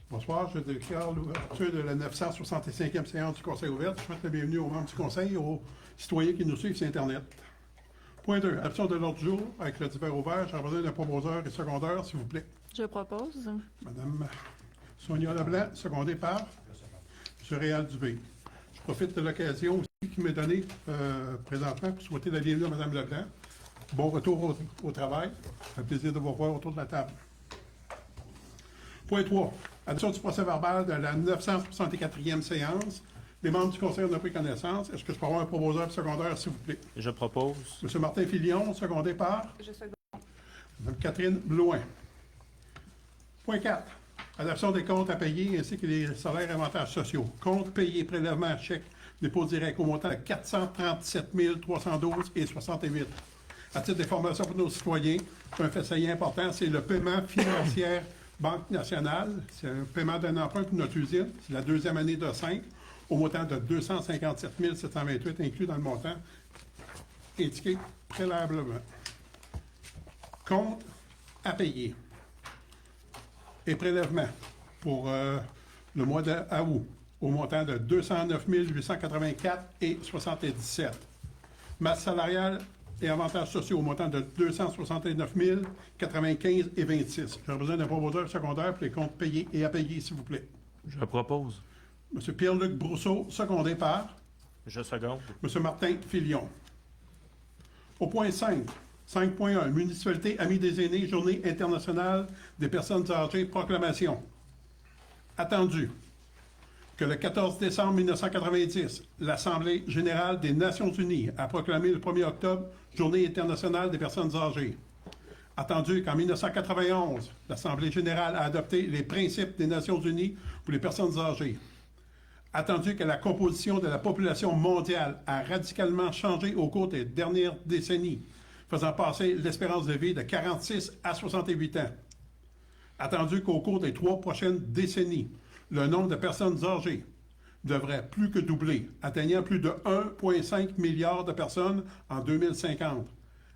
Bonsoir, je déclare l'ouverture de la 965e séance du Conseil ouvert. Je souhaite la bienvenue aux membres du Conseil et aux citoyens qui nous suivent sur Internet. Point 2. Adoption de l'ordre du jour avec le divers ouvert. J'ai besoin d'un proposeur et secondeur, s'il vous plaît. Je propose. Madame Sonia Leblanc, secondée par M. Réal Dubé. Je profite de l'occasion aussi qui m'est donnée présentement pour souhaiter la bienvenue à Mme Leblanc. Bon retour au travail. Ça fait plaisir de vous revoir autour de la table. Point 3. Adoption du procès-verbal de la 964e séance. Les membres du Conseil en ont pris connaissance. Est-ce que je peux avoir un proposeur secondaire, s'il vous plaît? Je propose. M. Martin Filion, secondé par Je seconde. Mme Catherine Blouin. Point 4. Adoption des comptes à payer ainsi que les salaires et avantages sociaux. Comptes payés, prélèvements, chèques, dépôt direct au montant de 437 312,68. À titre d'information pour nos citoyens, un fait saillant important, c'est le paiement financier Banque nationale. C'est un paiement d'un emprunt pour notre usine. C'est la deuxième année de 5, au montant de 257 728, inclus dans le montant indiqué préalablement. Compte à payer et prélèvement pour le mois d'août, au montant de 209 884,77. Masse salariale et avantages sociaux au montant de 269 095,26. J'aurais besoin d'un proposeur secondaire pour les comptes payés et à payer, s'il vous plaît. Je propose. M. Pierre-Luc Brousseau, secondé par Je seconde. M. Martin Filion. Au point 5, 5.1, Municipalité Amis des aînés, Journée internationale des personnes âgées, proclamation. Attendu que le 14 décembre 1990, l'Assemblée générale des Nations unies a proclamé le 1er octobre Journée internationale des personnes âgées. Attendu qu'en 1991, l'Assemblée générale a adopté les principes des Nations unies pour les personnes âgées. Attendu que la composition de la population mondiale a radicalement changé au cours des dernières décennies, faisant passer l'espérance de vie de 46 à 68 ans. Attendu qu'au cours des 3 prochaines décennies, le nombre de personnes âgées devrait plus que doubler, atteignant plus de 1,5 milliard de personnes en 2050.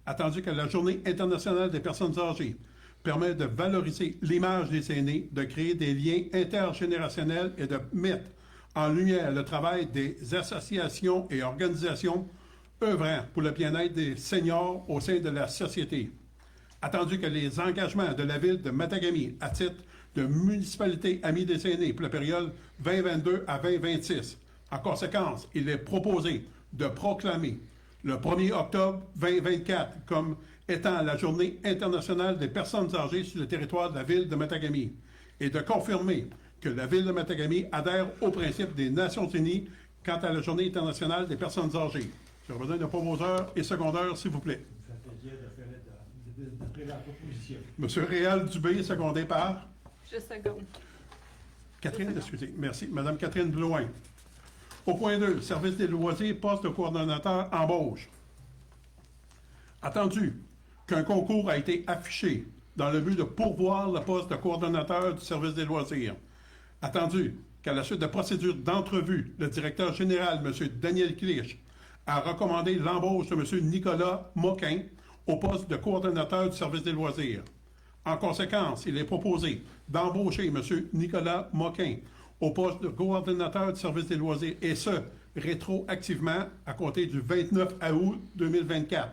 Attendu que la Journée internationale des personnes âgées permet de valoriser l'image des aînés, de créer des liens intergénérationnels et de mettre en lumière le travail des associations et organisations œuvrant pour le bien-être des seniors au sein de la société. Attendu que les engagements de la ville de Matagami à titre de municipalité amie des aînés pour la période 2022 à 2026. En conséquence, il est proposé de proclamer le 1er octobre 2024 comme étant la Journée internationale des personnes âgées sur le territoire de la ville de Matagami et de confirmer que la ville de Matagami adhère aux principes des Nations unies quant à la Journée internationale des personnes âgées. J'ai besoin d'un proposeur et secondeur, s'il vous plaît. Ça fait plaisir de faire la proposition. M. Réal Dubé, secondé par Je seconde. Catherine, excusez. Merci. Madame Catherine Blouin. Au point 2, service des loisirs, poste de coordonnateur, embauche. Attendu qu'un concours a été affiché dans le but de pourvoir le poste de coordonnateur du service des loisirs. Attendu qu'à la suite de procédures d'entrevue, le directeur général, M. Daniel Clich, a recommandé l'embauche de M. Nicolas Moquin au poste de coordonnateur du service des loisirs. En conséquence, il est proposé d'embaucher M. Nicolas Moquin au poste de coordonnateur du service des loisirs, et ce, rétroactivement à compter du 29 août 2024.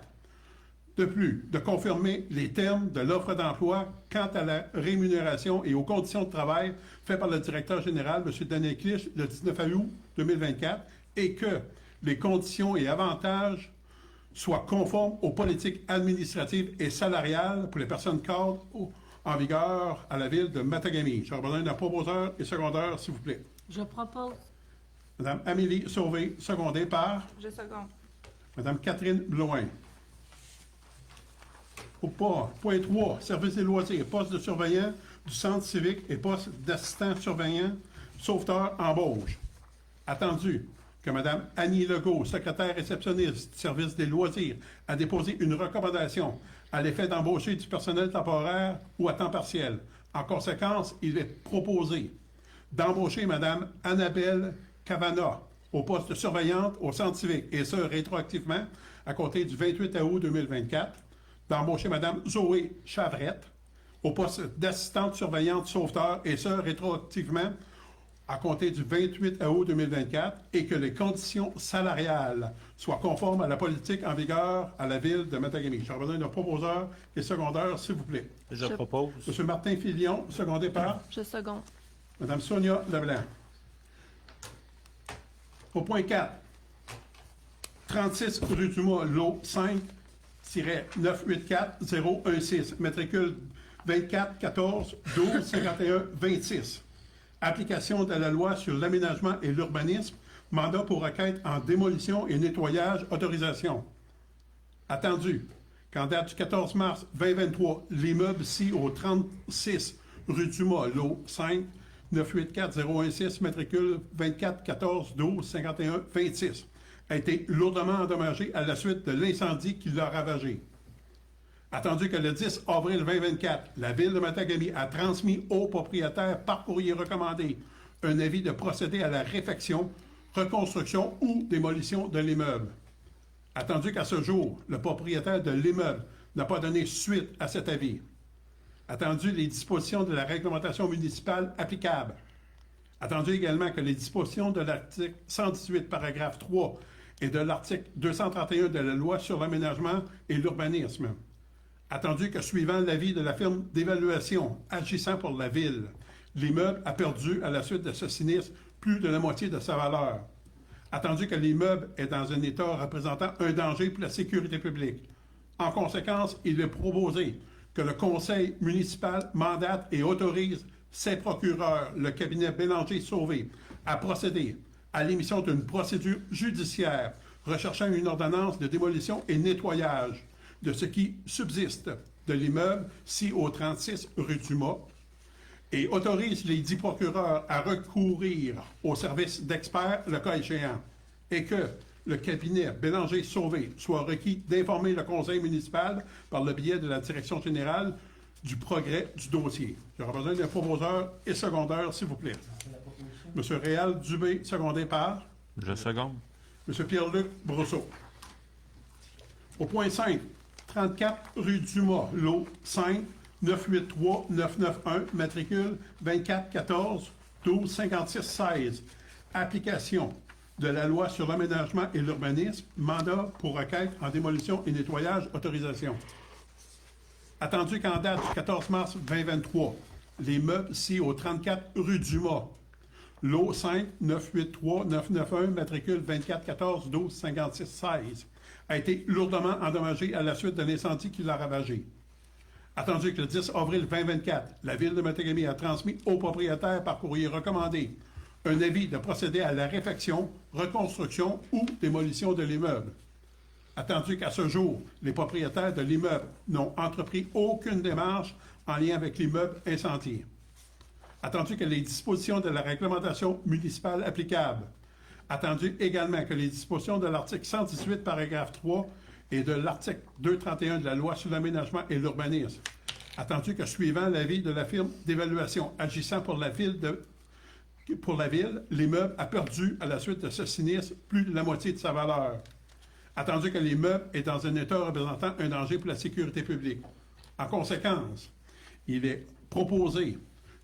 De plus, de confirmer les termes de l'offre d'emploi quant à la rémunération et aux conditions de travail faites par le directeur général, M. Daniel Clich, le 19 août 2024, et que les conditions et avantages soient conformes aux politiques administratives et salariales pour les personnes cadres en vigueur à la ville de Matagami. J'aurais besoin d'un proposeur et secondeur, s'il vous plaît. Je propose. Madame Amélie Sauvé, secondée par Je seconde. Madame Catherine Blouin. Point 3, service des loisirs, poste de surveillant du centre civique et poste d'assistant surveillant, sauveteur, embauche. Attendu que Mme Annie Legault, secrétaire réceptionniste du service des loisirs, a déposé une recommandation à l'effet d'embaucher du personnel temporaire ou à temps partiel. En conséquence, il est proposé d'embaucher Mme Annabelle Cavana au poste de surveillante au centre civique, et ce, rétroactivement, à compter du 28 août 2024, d'embaucher Mme Zoé Chavrette au poste d'assistante surveillante sauveteur, et ce, rétroactivement à compter du 28 août 2024, et que les conditions salariales soient conformes à la politique en vigueur à la ville de Matagami. J'aurais besoin d'un proposeur et secondeur, s'il vous plaît. Je Je- propose. M. Martin Filion, secondé par Je seconde. Mme Sonia Leblanc. Au point 4, 36 rue du Mât, lot 5-984016, matricule 24 14 12 51 26. Application de la loi sur l'aménagement et l'urbanisme, mandat pour requête en démolition et nettoyage, autorisation. Attendu qu'en date du 14 mars 2023, l'immeuble ci au 36 rue du Mât, lot 5 984016, matricule 24 14 12 51 26, a été lourdement endommagé à la suite de l'incendie qui l'a ravagé. Attendu que le 10 avril 2024, la Ville de Matagami a transmis au propriétaire par courrier recommandé un avis de procéder à la réfection, reconstruction ou démolition de l'immeuble. Attendu qu'à ce jour, le propriétaire de l'immeuble n'a pas donné suite à cet avis. Attendu les dispositions de la réglementation municipale applicable. Attendu également que les dispositions de l'article 118, paragraphe 3 et de l'article 231 de la loi sur l'aménagement et l'urbanisme. Attendu que suivant l'avis de la firme d'évaluation agissant pour la ville, l'immeuble a perdu à la suite de ce sinistre plus de la moitié de sa valeur. Attendu que l'immeuble est dans un état représentant un danger pour la sécurité publique. En conséquence, il est proposé que le conseil municipal mandate et autorise ses procureurs, le cabinet Bélanger-Sauvé, à procéder à l'émission d'une procédure judiciaire recherchant une ordonnance de démolition et nettoyage de ce qui subsiste de l'immeuble ci au 36 rue du Mât et autorise les 10 procureurs à recourir au service d'experts le cas échéant et que le cabinet Bélanger-Sauvé soit requis d'informer le conseil municipal par le biais de la direction générale du progrès du dossier. J'aurai besoin d'un proposeur et secondeur, s'il vous plaît. M. Réal Dubé, secondé par Je seconde. M. Pierre-Luc Brousseau. Au point 5, 34 rue du Mât, lot 5, 983 991, matricule 24 14 12 56 16. Application de la loi sur l'aménagement et l'urbanisme, mandat pour requête en démolition et nettoyage, autorisation. Attendu qu'en date du 14 mars 2023, l'immeuble ci au 34 rue du Mât, lot 5 983 991, matricule 24 14 12 56 16, a été lourdement endommagé à la suite de l'incendie qui l'a ravagé. Attendu que le 10 avril 2024, la Ville de Matagami a transmis au propriétaire par courrier recommandé un avis de procéder à la réfection, reconstruction ou démolition de l'immeuble. Attendu qu'à ce jour, les propriétaires de l'immeuble n'ont entrepris aucune démarche en lien avec l'immeuble incendié. Attendu que les dispositions de la réglementation municipale applicable. Attendu également que les dispositions de l'article 118, paragraphe 3 et de l'article 231 de la loi sur l'aménagement et l'urbanisme. Attendu que suivant l'avis de la firme d'évaluation agissant pour la ville, l'immeuble a perdu à la suite de ce sinistre plus de la moitié de sa valeur. Attendu que l'immeuble est dans un état représentant un danger pour la sécurité publique. En conséquence, il est proposé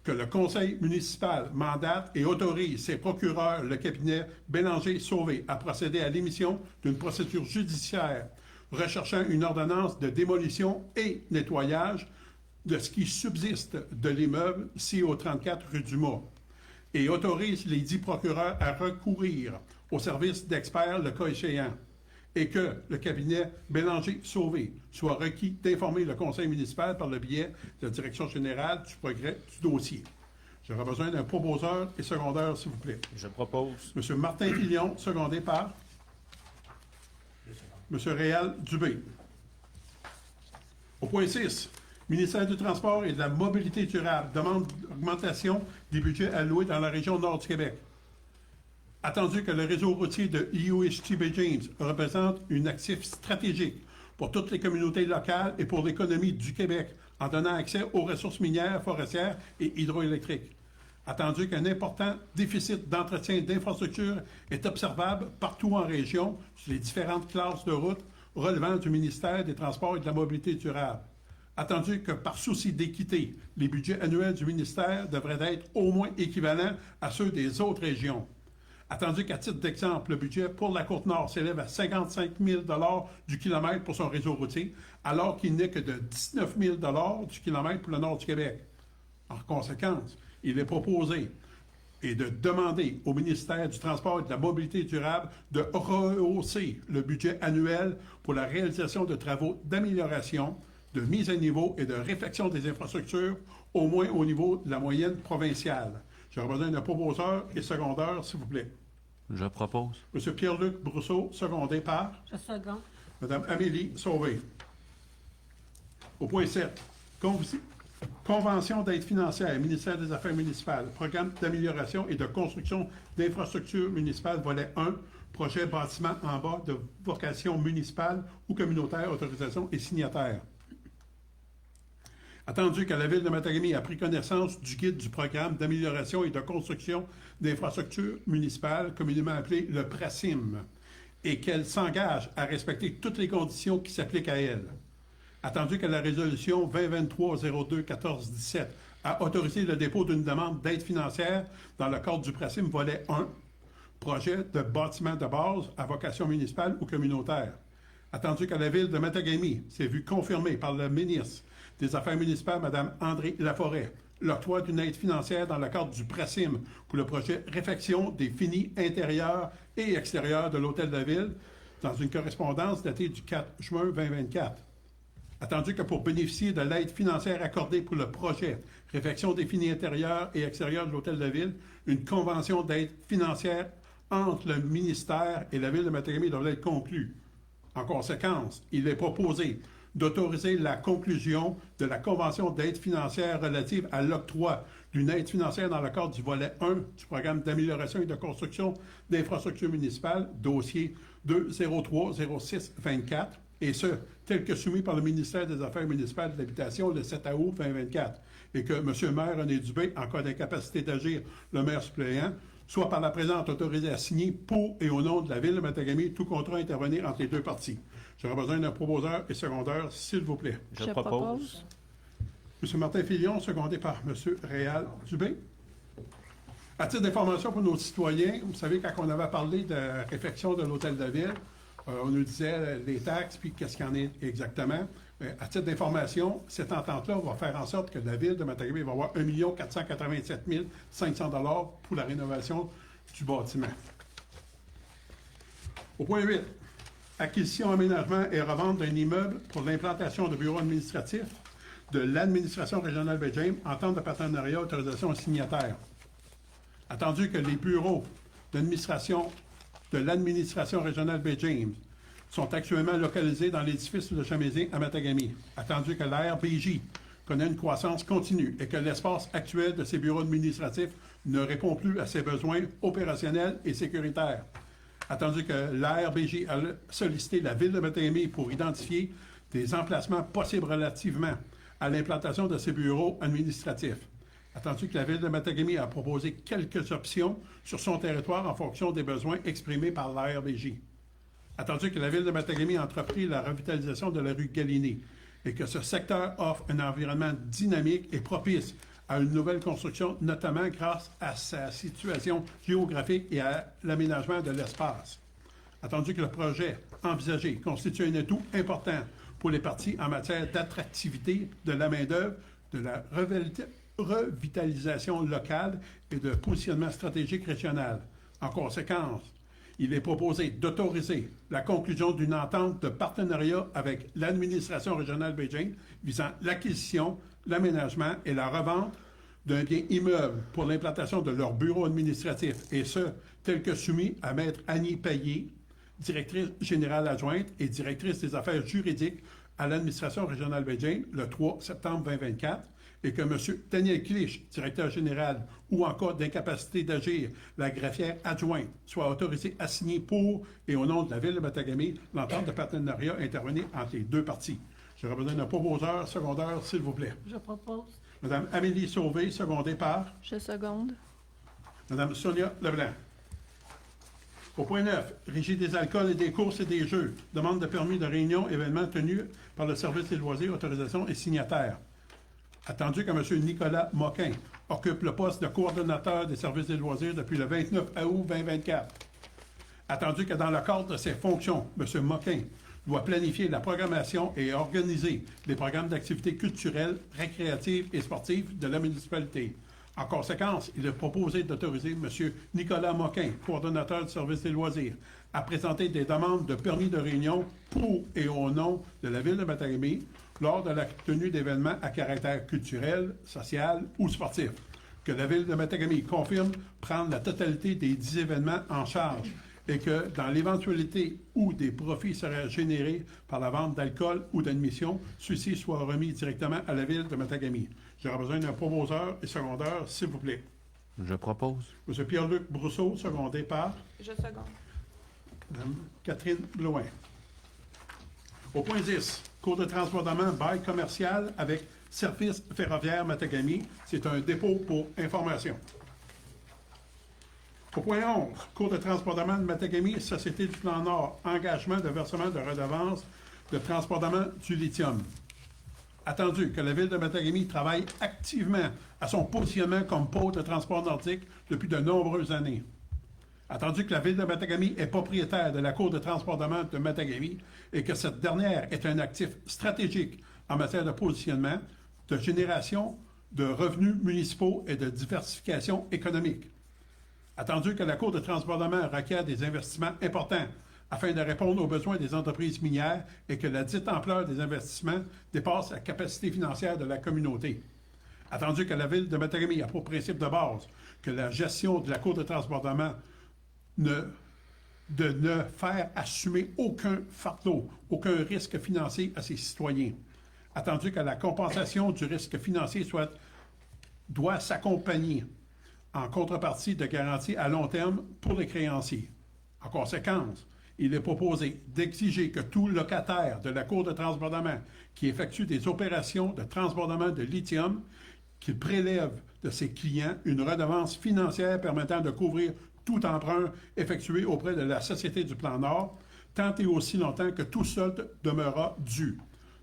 que le conseil municipal mandate et autorise ses procureurs, le cabinet Bélanger-Sauvé, à procéder à l'émission d'une procédure judiciaire recherchant une ordonnance de démolition et nettoyage de ce qui subsiste de l'immeuble ci au 34 rue du Mât et autorise les 10 procureurs à recourir au service d'experts le cas échéant et que le cabinet Bélanger-Sauvé soit requis d'informer le conseil municipal par le biais de la direction générale du progrès du dossier. J'aurais besoin d'un proposeur et secondeur, s'il vous plaît. Je propose. M. Martin Filion, secondé par M. Réal Dubé. Au point 6, ministère du Transport et de la Mobilité durable demande augmentation des budgets alloués dans la région nord du Québec. Attendu que le réseau routier de UHT Bay James représente un actif stratégique pour toutes les communautés locales et pour l'économie du Québec en donnant accès aux ressources minières, forestières et hydroélectriques. Attendu qu'un important déficit d'entretien d'infrastructures est observable partout en région sur les différentes classes de routes relevant du ministère des Transports et de la Mobilité durable. Attendu que par souci d'équité, les budgets annuels du ministère devraient être au moins équivalents à ceux des autres régions. Attendu qu'à titre d'exemple, le budget pour la Côte-Nord s'élève à 55 000 du kilomètre pour son réseau routier, alors qu'il n'est que de 19 000 du kilomètre pour le nord du Québec. En conséquence, il est proposé et de demander au ministère du Transport et de la Mobilité durable de rehausser le budget annuel pour la réalisation de travaux d'amélioration, de mise à niveau et de réfection des infrastructures, au moins au niveau de la moyenne provinciale. J'aurais besoin d'un proposeur et secondeur, s'il vous plaît. Je propose. M. Pierre-Luc Brousseau, secondé par Je second. Mme Amélie Sauvé. Au point 7, convention d'aide financière, ministère des Affaires municipales, programme d'amélioration et de construction d'infrastructures municipales, volet 1, projet bâtiment en bas de vocation municipale ou communautaire, autorisation et signataire. Attendu que la Ville de Matagami a pris connaissance du guide du programme d'amélioration et de construction d'infrastructures municipales, communément appelé le PRACIM, et qu'elle s'engage à respecter toutes les conditions qui s'appliquent à elle. Attendu que la résolution 2023-02-14-17 a autorisé le dépôt d'une demande d'aide financière dans le cadre du PRACIM volet 1, projet de bâtiment de base à vocation municipale ou communautaire. Attendu que la Ville de Matagami s'est vue confirmée par le ministre des Affaires municipales, Mme André Laforêt, l'octroi d'une aide financière dans le cadre du PRACIM pour le projet réfection des finis intérieurs et extérieurs de l'Hôtel de la Ville dans une correspondance datée du 4 juin 2024. Attendu que pour bénéficier de l'aide financière accordée pour le projet réfection des finis intérieurs et extérieurs de l'Hôtel de la Ville, une convention d'aide financière entre le ministère et la Ville de Matagami doit être conclue. En conséquence, il est proposé d'autoriser la conclusion de la convention d'aide financière relative à l'octroi d'une aide financière dans le cadre du volet 1 du programme d'amélioration et de construction d'infrastructures municipales, dossier 2030624, et ce, tel que soumis par le ministère des Affaires municipales et de l'Habitation le 7 août 2024, et que M. le maire René Dubé, en cas d'incapacité d'agir, le maire suppléant, soit par la présente autorisé à signer pour et au nom de la Ville de Matagami tout contrat à intervenir entre les deux parties. J'aurais besoin d'un proposeur et secondeur, s'il vous plaît. Je propose. M. Martin Filion, secondé par M. Réal Dubé. À titre d'information pour nos citoyens, vous savez, quand on avait parlé de réfection de l'Hôtel de la Ville, on nous disait les taxes, puis qu'est-ce qu'il y en est exactement. À titre d'information, cette entente-là va faire en sorte que la Ville de Matagami va avoir 1 487 500 $ pour la rénovation du bâtiment. Au point 8, acquisition, aménagement et revente d'un immeuble pour l'implantation de bureaux administratifs de l'administration régionale Baie-James, entente de partenariat, autorisation signataire. Attendu que les bureaux d'administration de l'administration régionale Baie-James sont actuellement localisés dans l'édifice de Chamézé à Matagami. Attendu que l'ARBJ connaît une croissance continue et que l'espace actuel de ces bureaux administratifs ne répond plus à ses besoins opérationnels et sécuritaires. Attendu que l'ARBJ a sollicité la Ville de Matagami pour identifier des emplacements possibles relativement à l'implantation de ces bureaux administratifs. Attendu que la Ville de Matagami a proposé quelques options sur son territoire en fonction des besoins exprimés par l'ARBJ. Attendu que la Ville de Matagami a entrepris la revitalisation de la rue Galiné et que ce secteur offre un environnement dynamique et propice à une nouvelle construction, notamment grâce à sa situation géographique et à l'aménagement de l'espace. Attendu que le projet envisagé constitue un atout important pour les parties en matière d'attractivité de la main-d'œuvre, de la revitalisation locale et de positionnement stratégique régional. En conséquence, il est proposé d'autoriser la conclusion d'une entente de partenariat avec l'administration régionale Baie-James visant l'acquisition, l'aménagement et la revente d'un bien immeuble pour l'implantation de leur bureau administratif, et ce, tel que soumis à Maître Annie Payet, directrice générale adjointe et directrice des affaires juridiques à l'administration régionale Baie-James, le 3 septembre 2024, et que M. Daniel Clich, directeur général, ou en cas d'incapacité d'agir, la greffière adjointe, soit autorisé à signer pour et au nom de la Ville de Matagami l'entente de partenariat intervenir entre les deux parties. J'aurais besoin d'un proposeur, secondeur, s'il vous plaît. Je propose. Mme Amélie Sauvé, secondée par Je seconde. Mme Sonia Leblanc. Au point 9, Régie des alcools et des courses et des jeux. Demande de permis de réunion, événement tenu par le service des loisirs, autorisation et signataire. Attendu que M. Nicolas Moquin occupe le poste de coordonnateur des services des loisirs depuis le 29 août 2024. Attendu que dans le cadre de ses fonctions, M. Moquin doit planifier la programmation et organiser les programmes d'activités culturelles, récréatives et sportives de la municipalité. En conséquence, il est proposé d'autoriser M. Nicolas Moquin, coordonnateur du service des loisirs, à présenter des demandes de permis de réunion pour et au nom de la Ville de Matagami lors de la tenue d'événements à caractère culturel, social ou sportif. Que la Ville de Matagami confirme prendre la totalité des 10 événements en charge et que, dans l'éventualité où des profits seraient générés par la vente d'alcool ou d'admission, ceux-ci soient remis directement à la Ville de Matagami. J'aurais besoin d'un proposeur et secondeur, s'il vous plaît. Je propose. M. Pierre-Luc Brousseau, secondé par Je seconde. Mme Catherine Blouin. Au point 10, cours de transbordement bail commercial avec Service ferroviaire Matagami. C'est un dépôt pour information. Au point 11, cours de transbordement de Matagami, Société du Plan Nord, engagement de versement de redevances de transbordement du lithium. Attendu que la Ville de Matagami travaille activement à son positionnement comme pôle de transport nordique depuis de nombreuses années. Attendu que la Ville de Matagami est propriétaire de la cour de transbordement de Matagami et que cette dernière est un actif stratégique en matière de positionnement, de génération de revenus municipaux et de diversification économique. Attendu que la cour de transbordement requiert des investissements importants afin de répondre aux besoins des entreprises minières et que la dite ampleur des investissements dépasse la capacité financière de la communauté. Attendu que la Ville de Matagami a pour principe de base que la gestion de la cour de transbordement de ne faire assumer aucun fardeau, aucun risque financier à ses citoyens. Attendu que la compensation du risque financier doit s'accompagner en contrepartie de garanties à long terme pour les créanciers. En conséquence, il est proposé d'exiger que tout locataire de la cour de transbordement qui effectue des opérations de transbordement de lithium, qu'il prélève de ses clients une redevance financière permettant de couvrir tout emprunt effectué auprès de la Société du Plan Nord, tant et aussi longtemps que tout solde demeurera dû.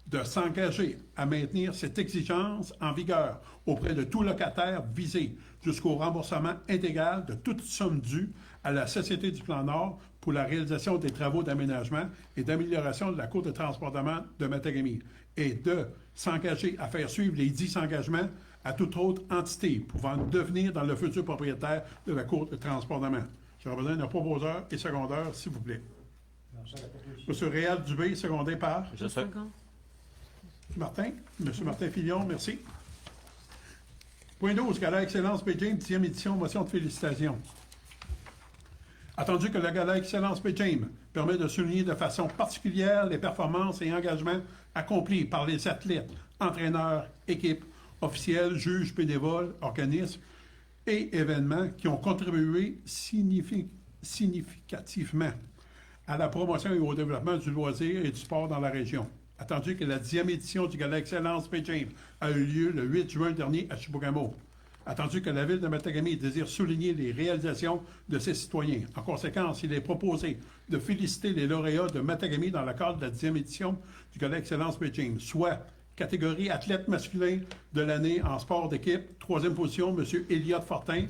De s'engager à maintenir cette exigence en vigueur auprès de tout locataire visé jusqu'au remboursement intégral de toute somme due à la Société du Plan Nord pour la réalisation des travaux d'aménagement et d'amélioration de la cour de transbordement de Matagami et de s'engager à faire suivre les 10 engagements à toute autre entité pouvant devenir dans le futur propriétaire de la cour de transbordement. J'aurais besoin d'un proposeur et secondeur, s'il vous plaît. M. Réal Dubé, secondé par Je seconde. Martin. M. Martin Fillon, merci. Point 12, Gala Excellence Beijing, 10e édition, motion de félicitations. Attendu que le Gala Excellence Beijing permet de souligner de façon particulière les performances et engagements accomplis par les athlètes, entraîneurs, équipes, officiels, juges, bénévoles, organismes et événements qui ont contribué significativement à la promotion et au développement du loisir et du sport dans la région. Attendu que la 10e édition du Gala Excellence Beijing a eu lieu le 8 juin dernier à Chibougamau. Attendu que la Ville de Matagami désire souligner les réalisations de ses citoyens. En conséquence, il est proposé de féliciter les lauréats de Matagami dans le cadre de la 10e édition du Gala Excellence Beijing, soit catégorie athlète masculin de l'année en sport d'équipe, 3e position, M. Elliott Fortin,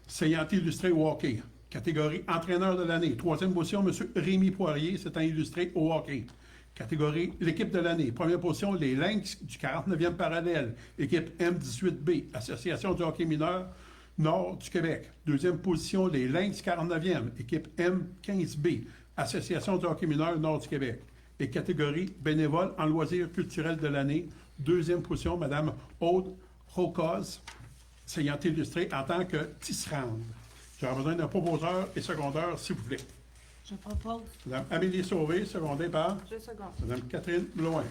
s'ayant illustré au hockey. Catégorie entraîneur de l'année, 3e position, M. Rémi Poirier, s'étant illustré au hockey. Catégorie l'équipe de l'année, première position, les Lynx du 49e parallèle, équipe M18B, Association du hockey mineur Nord du Québec. Deuxième position, les Lynx 49e, équipe M15B, Association du hockey mineur Nord du Québec. Et catégorie bénévole en loisirs culturels de l'année, deuxième position, Mme Aude Rocoz, s'ayant illustrée en tant que tisserande. J'aurais besoin d'un proposeur et secondeur, s'il vous plaît. Je propose. Mme Amélie Sauvé, secondée par Je seconde. Mme Catherine Blouin.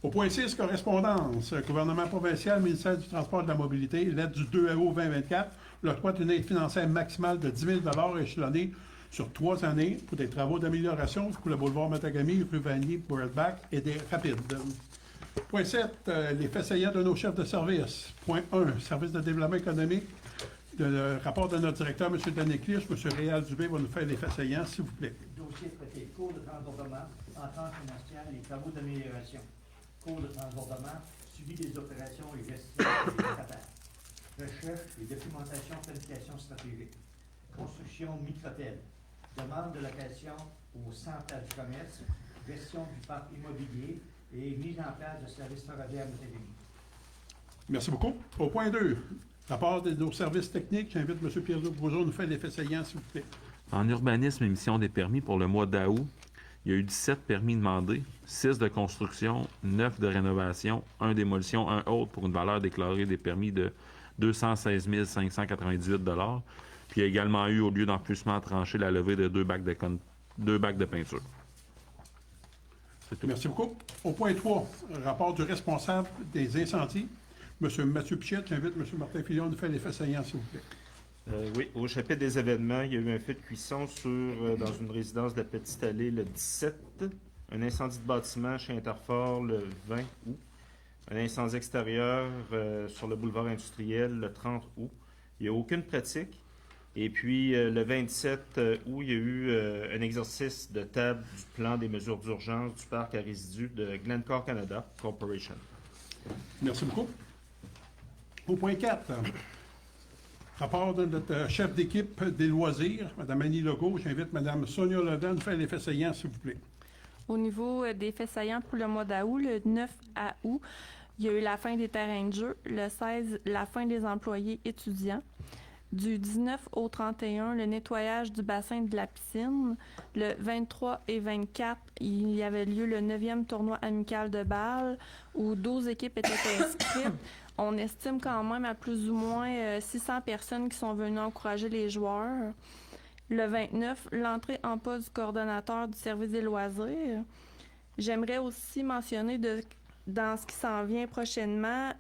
Au point 6, correspondance. Gouvernement provincial, ministère du Transport et de la Mobilité, lettre du 2 août 2024, l'octroi d'une aide financière maximale de 10 000 échelonnée sur 3 années pour des travaux d'amélioration pour le boulevard Matagami, rue Vanier, Worldback et des rapides. Point 7, les faits saillants de nos chefs de service. Point 1, service de développement économique, Le rapport de notre directeur, M. Daneclish, M. Réal Dubé va nous faire les faits saillants, s'il vous plaît. Dossier traité. Cours de transbordement, entente financière, les travaux d'amélioration. Cours de transbordement, suivi des opérations et gestion des prestataires. Recherche et documentation, planification stratégique. Construction microtel. Demande de location au centre du commerce. Gestion du parc immobilier et mise en place de services ferroviaires de Télévision. Merci beaucoup. Au point 2, rapport de nos services techniques. J'invite M. Pierre-Luc Bourgeot à nous faire les faits saillants, s'il vous plaît. En urbanisme, émission des permis pour le mois d'août, il y a eu 17 permis demandés, 6 de construction, 9 de rénovation, 1 démolition, 1 autre pour une valeur déclarée des permis de 216 598 $. Puis il y a également eu, au lieu d'enfouissement tranché, la levée de 2 bacs de peinture. C'est tout. Merci beaucoup. Au point 3, rapport du responsable des incendies, M. Mathieu Pichette. J'invite M. Martin Fillon à nous faire les faits saillants, s'il vous plaît. Oui, au chapitre des événements, il y a eu un feu de cuisson dans une résidence de la Petite Allée le 17, un incendie de bâtiment chez Interfort le 20 août, un incendie extérieur sur le boulevard industriel le 30 août. Il n'y a aucune pratique. Et puis, le 27 août, il y a eu un exercice de table du plan des mesures d'urgence du parc à résidus de Glencore Canada Corporation. Merci beaucoup. Au point 4, rapport de notre chef d'équipe des loisirs, Mme Annie Legault. J'invite Mme Sonia Lodin à nous faire les faits saillants, s'il vous plaît. Au niveau des faits saillants pour le mois d'août, le 9 août, il y a eu la fin des terrains de jeu. Le 16, la fin des employés étudiants. Du 19 au 31, le nettoyage du bassin de la piscine. Le 23 et 24, il y avait lieu le 9e tournoi amical de Bâle où 12 équipes étaient inscrites. On estime quand même à plus ou moins 600 personnes qui sont venues encourager les joueurs. Le 29, l'entrée en poste du coordonnateur du service des loisirs. J'aimerais aussi mentionner dans ce qui s'en vient prochainement,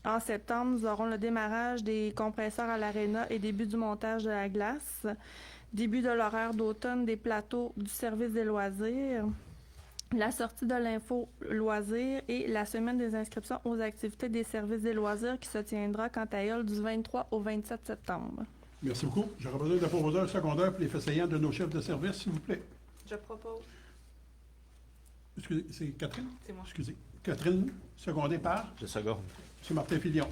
en septembre, nous aurons le démarrage des compresseurs à l'aréna et début du montage de la glace, début de l'horaire d'automne des plateaux du service des loisirs, la sortie de l'info loisirs et la semaine des inscriptions aux activités des services des loisirs qui se tiendra quant à elle du 23 au 27 septembre. Merci beaucoup. J'aurais besoin d'un proposeur secondaire pour les faits saillants de nos chefs de service, s'il vous plaît. Je propose. Excusez, c'est Catherine? C'est moi. Excusez. Catherine, secondée par Je seconde. M. Martin Fillon.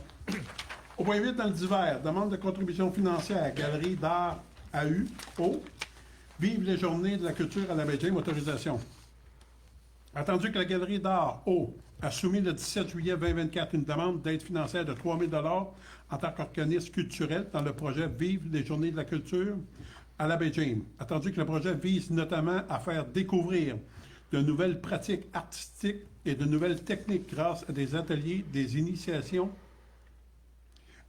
Au point 8, dans le divers, demande de contribution financière, Galerie d'art AU, Vive les journées de la culture à la Baie-James, autorisation. Attendu que la Galerie d'art a soumis le 17 juillet 2024 une demande d'aide financière de 3 000 $ en tant qu'organisme culturel dans le projet Vive les journées de la culture à la Baie-James. Attendu que le projet vise notamment à faire découvrir de nouvelles pratiques artistiques et de nouvelles techniques grâce à des ateliers, des initiations,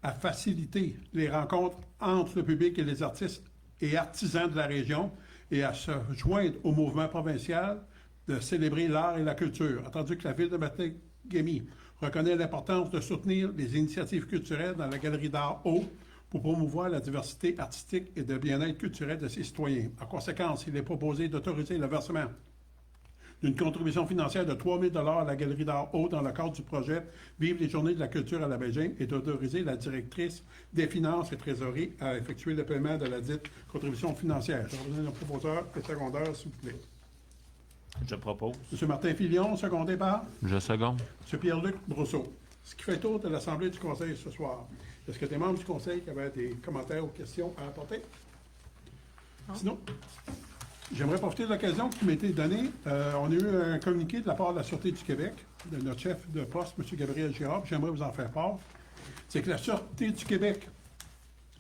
à faciliter les rencontres entre le public et les artistes et artisans de la région et à se joindre au mouvement provincial de célébrer l'art et la culture. Attendu que la ville de Matagami reconnaît l'importance de soutenir les initiatives culturelles dans la Galerie d'art pour promouvoir la diversité artistique et le bien-être culturel de ses citoyens. En conséquence, il est proposé d'autoriser le versement d'une contribution financière de 3 000 $ à la Galerie d'art dans le cadre du projet Vive les journées de la culture à la Baie-James et d'autoriser la directrice des finances et trésorerie à effectuer le paiement de la dite contribution financière. Je reviens d'un proposeur et secondaire, s'il vous plaît. Je propose. M. Martin Fillon, secondé par Je seconde. M. Pierre-Luc Brousseau. Ce qui fait tour de l'Assemblée du Conseil ce soir. Est-ce que des membres du Conseil qui avaient des commentaires ou questions à apporter? Non. Sinon, j'aimerais profiter de l'occasion qui m'a été donnée. On a eu un communiqué de la part de la Sûreté du Québec, de notre chef de poste, M. Gabriel Girard, j'aimerais vous en faire part. C'est que la Sûreté du Québec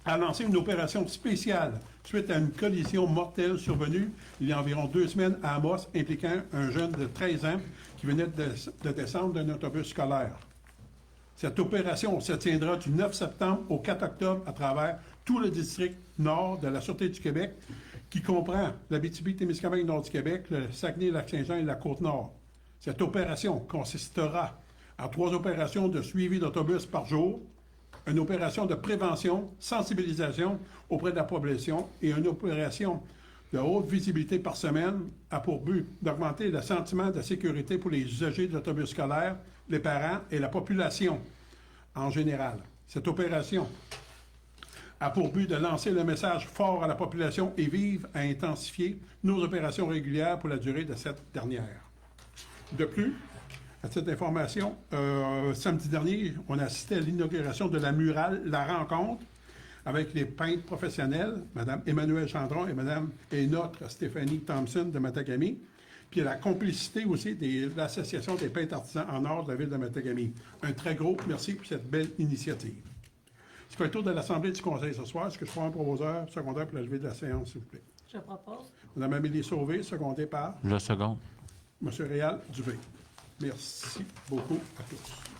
a lancé une opération spéciale suite à une collision mortelle survenue il y a environ 2 semaines à Amos, impliquant un jeune de 13 ans qui venait de descendre d'un autobus scolaire. Cette opération se tiendra du 9 septembre au 4 octobre à travers tout le district nord de la Sûreté du Québec, qui comprend l'Abitibi-Témiscamingue nord du Québec, le Saguenay-Lac-Saint-Jean et la Côte-Nord. Cette opération consistera en 3 opérations de suivi d'autobus par jour, une opération de prévention, sensibilisation auprès de la population et une opération de haute visibilité par semaine a pour but d'augmenter le sentiment de sécurité pour les usagers de l'autobus scolaire, les parents et la population en général. Cette opération a pour but de lancer le message fort à la population et vive à intensifier nos opérations régulières pour la durée de cette dernière. De plus, à titre d'information, samedi dernier, on a assisté à l'inauguration de la murale La Rencontre avec les peintres professionnels, Mme Emmanuelle Chandron et notre Stéphanie Thompson de Matagami, puis la complicité aussi de l'Association des peintres artisans en or de la ville de Matagami. Un très gros merci pour cette belle initiative. C'est fait le tour de l'Assemblée du Conseil ce soir. Est-ce que je prends un proposeur secondaire pour la levée de la séance, s'il vous plaît? Je propose. Mme Amélie Sauvé, secondée par Le second. M. Réal Dubé. Merci beaucoup à tous.